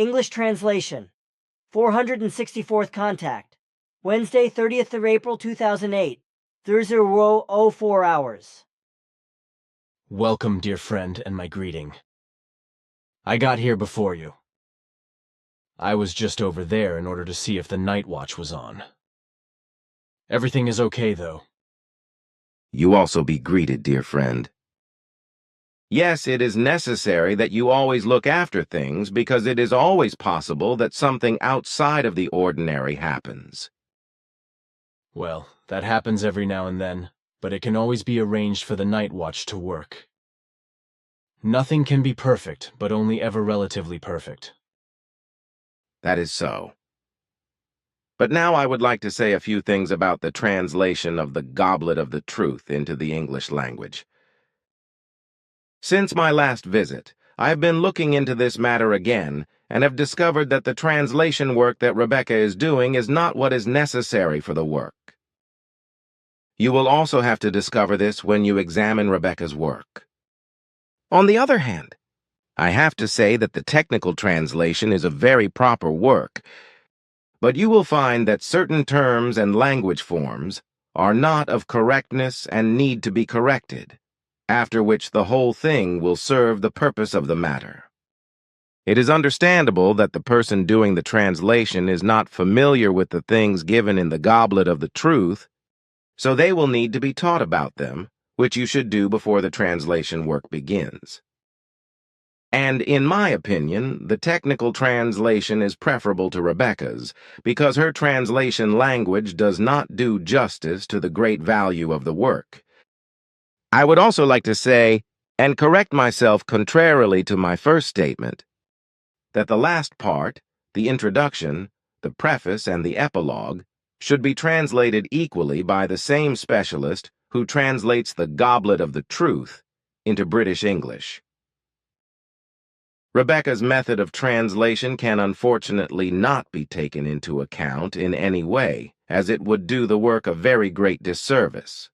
English translation. 464th contact. Wednesday, 30th of April, 2008. 30:04 hours. Welcome, dear friend, and my greeting. I got here before you. I was just over there in order to see if the night watch was on. Everything is okay, though. You also be greeted, dear friend. Yes, it is necessary that you always look after things because it is always possible that something outside of the ordinary happens. Well, that happens every now and then, but it can always be arranged for the night watch to work. Nothing can be perfect, but only ever relatively perfect. That is so. But now I would like to say a few things about the translation of the Goblet of the Truth into the English language. Since my last visit, I have been looking into this matter again and have discovered that the translation work that Rebecca is doing is not what is necessary for the work. You will also have to discover this when you examine Rebecca's work. On the other hand, I have to say that the technical translation is a very proper work, but you will find that certain terms and language forms are not of correctness and need to be corrected, after which the whole thing will serve the purpose of the matter. It is understandable that the person doing the translation is not familiar with the things given in the Goblet of the Truth, so they will need to be taught about them, which you should do before the translation work begins. And in my opinion, the technical translation is preferable to Rebecca's, because her translation language does not do justice to the great value of the work. I would also like to say, and correct myself contrarily to my first statement, that the last part, the introduction, the preface, and the epilogue, should be translated equally by the same specialist who translates the Goblet of the Truth into British English. Rebecca's method of translation can unfortunately not be taken into account in any way, as it would do the work a very great disservice.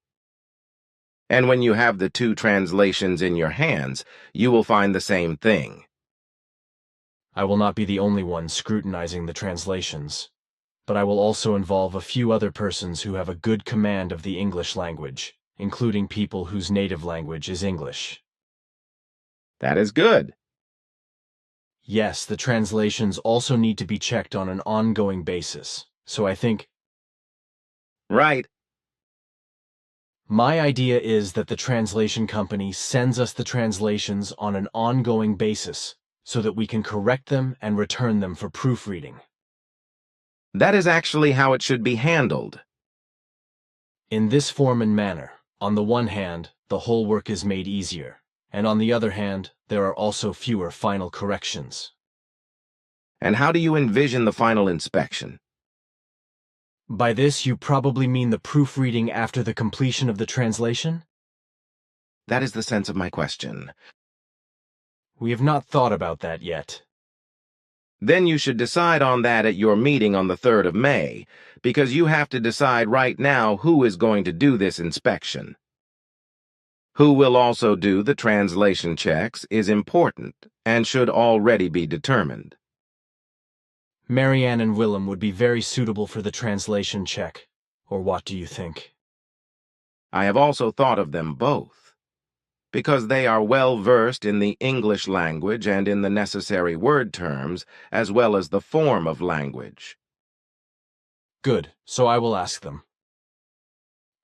And when you have the two translations in your hands, you will find the same thing. I will not be the only one scrutinizing the translations, but I will also involve a few other persons who have a good command of the English language, including people whose native language is English. That is good. Yes, the translations also need to be checked on an ongoing basis, so I think... Right. My idea is that the translation company sends us the translations on an ongoing basis so that we can correct them and return them for proofreading. That is actually how it should be handled. In this form and manner, on the one hand, the whole work is made easier, and on the other hand, there are also fewer final corrections. And how do you envision the final inspection? By this, you probably mean the proofreading after the completion of the translation? That is the sense of my question. We have not thought about that yet. Then you should decide on that at your meeting on the 3rd of May, because you have to decide right now who is going to do this inspection. Who will also do the translation checks is important and should already be determined. Marianne and Willem would be very suitable for the translation check, or what do you think? I have also thought of them both, because they are well versed in the English language and in the necessary word terms, as well as the form of language. Good, so I will ask them.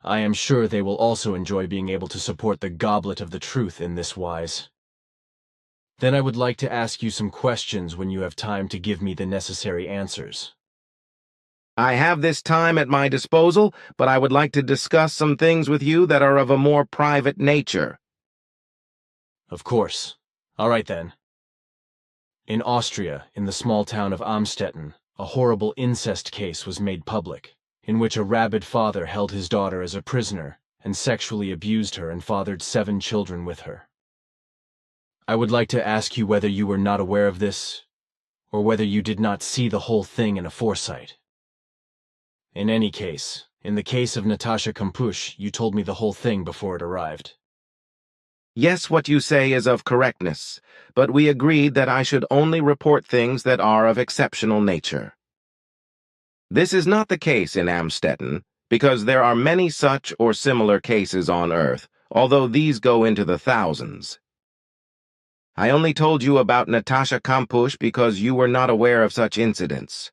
I am sure they will also enjoy being able to support the Goblet of the Truth in this wise. Then I would like to ask you some questions when you have time to give me the necessary answers. I have this time at my disposal, but I would like to discuss some things with you that are of a more private nature. Of course. All right then. In Austria, in the small town of Amstetten, a horrible incest case was made public, in which a rabid father held his daughter as a prisoner and sexually abused her and fathered 7 children with her. I would like to ask you whether you were not aware of this, or whether you did not see the whole thing in a foresight. In any case, in the case of Natasha Kampusch, you told me the whole thing before it arrived. Yes, what you say is of correctness, but we agreed that I should only report things that are of exceptional nature. This is not the case in Amstetten, because there are many such or similar cases on Earth, although these go into the thousands. I only told you about Natasha Kampusch because you were not aware of such incidents.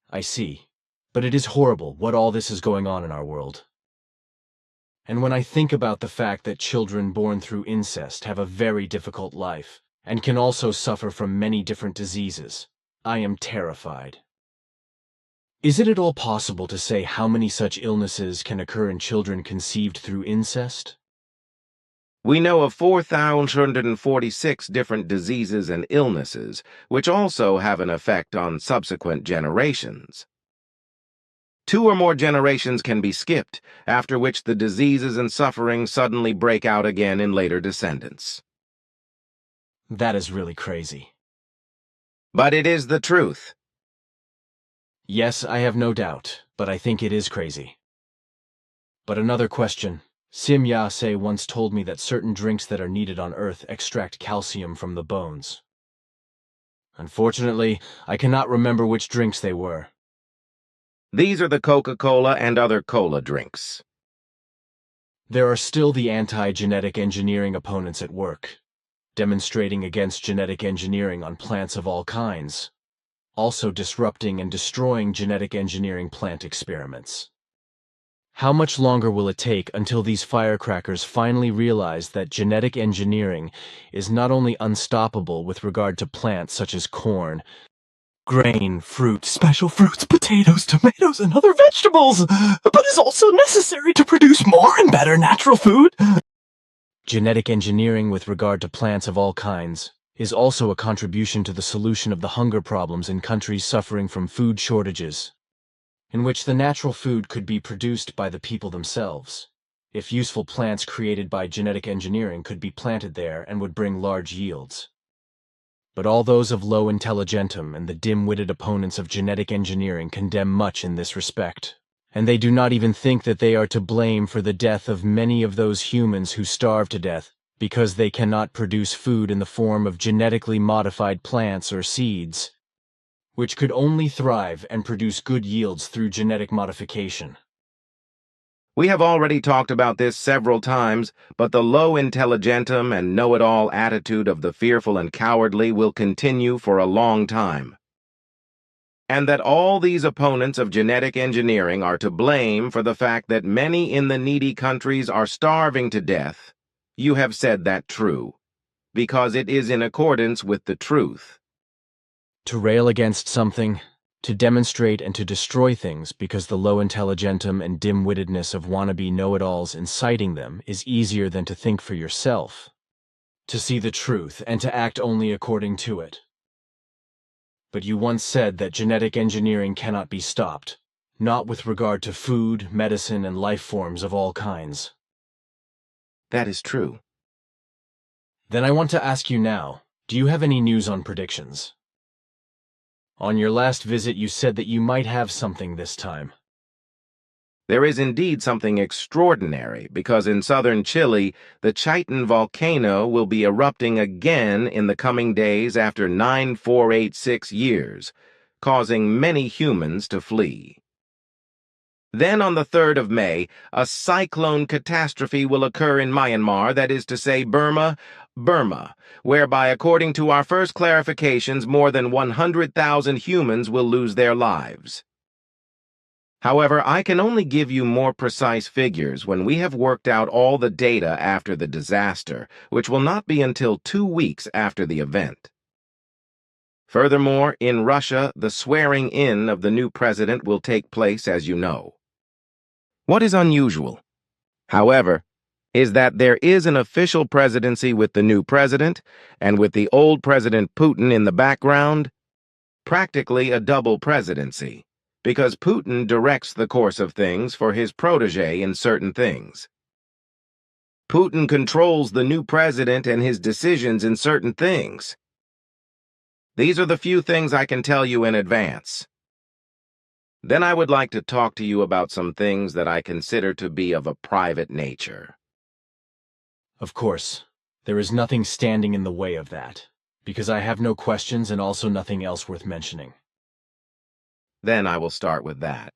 I see. But it is horrible what all this is going on in our world. And when I think about the fact that children born through incest have a very difficult life, and can also suffer from many different diseases, I am terrified. Is it at all possible to say how many such illnesses can occur in children conceived through incest? We know of 4,146 different diseases and illnesses, which also have an effect on subsequent generations. 2 or more generations can be skipped, after which the diseases and suffering suddenly break out again in later descendants. That is really crazy. But it is the truth. Yes, I have no doubt, but I think it is crazy. But another question. Sim Yase once told me that certain drinks that are needed on Earth extract calcium from the bones. Unfortunately, I cannot remember which drinks they were. These are the Coca-Cola and other cola drinks. There are still the anti-genetic engineering opponents at work, demonstrating against genetic engineering on plants of all kinds, also disrupting and destroying genetic engineering plant experiments. How much longer will it take until these firecrackers finally realize that genetic engineering is not only unstoppable with regard to plants such as corn, grain, fruit, special fruits, potatoes, tomatoes, and other vegetables, but is also necessary to produce more and better natural food? Genetic engineering with regard to plants of all kinds is also a contribution to the solution of the hunger problems in countries suffering from food shortages, in which the natural food could be produced by the people themselves, if useful plants created by genetic engineering could be planted there and would bring large yields. But all those of low intelligentum and the dim-witted opponents of genetic engineering condemn much in this respect, and they do not even think that they are to blame for the death of many of those humans who starve to death because they cannot produce food in the form of genetically modified plants or seeds, which could only thrive and produce good yields through genetic modification. We have already talked about this several times, but the low intelligentum and know-it-all attitude of the fearful and cowardly will continue for a long time. And that all these opponents of genetic engineering are to blame for the fact that many in the needy countries are starving to death, you have said that true, because it is in accordance with the truth. To rail against something, to demonstrate and to destroy things because the low intelligentum and dim-wittedness of wannabe know-it-alls inciting them is easier than to think for yourself, to see the truth and to act only according to it. But you once said that genetic engineering cannot be stopped, not with regard to food, medicine, and life forms of all kinds. That is true. Then I want to ask you now, do you have any news on predictions? On your last visit, you said that you might have something this time. There is indeed something extraordinary, because in southern Chile, the Chitin volcano will be erupting again in the coming days after 9486 years, causing many humans to flee. Then on the 3rd of May, a cyclone catastrophe will occur in Myanmar, that is to say Burma, whereby, according to our first clarifications, more than 100,000 humans will lose their lives. However, I can only give you more precise figures when we have worked out all the data after the disaster, which will not be until 2 weeks after the event. Furthermore, in Russia, the swearing in of the new president will take place, as you know. What is unusual, however, is that there is an official presidency with the new president, and with the old President Putin in the background, practically a double presidency, because Putin directs the course of things for his protege in certain things. Putin controls the new president and his decisions in certain things. These are the few things I can tell you in advance. Then I would like to talk to you about some things that I consider to be of a private nature. Of course, there is nothing standing in the way of that, because I have no questions and also nothing else worth mentioning. Then I will start with that.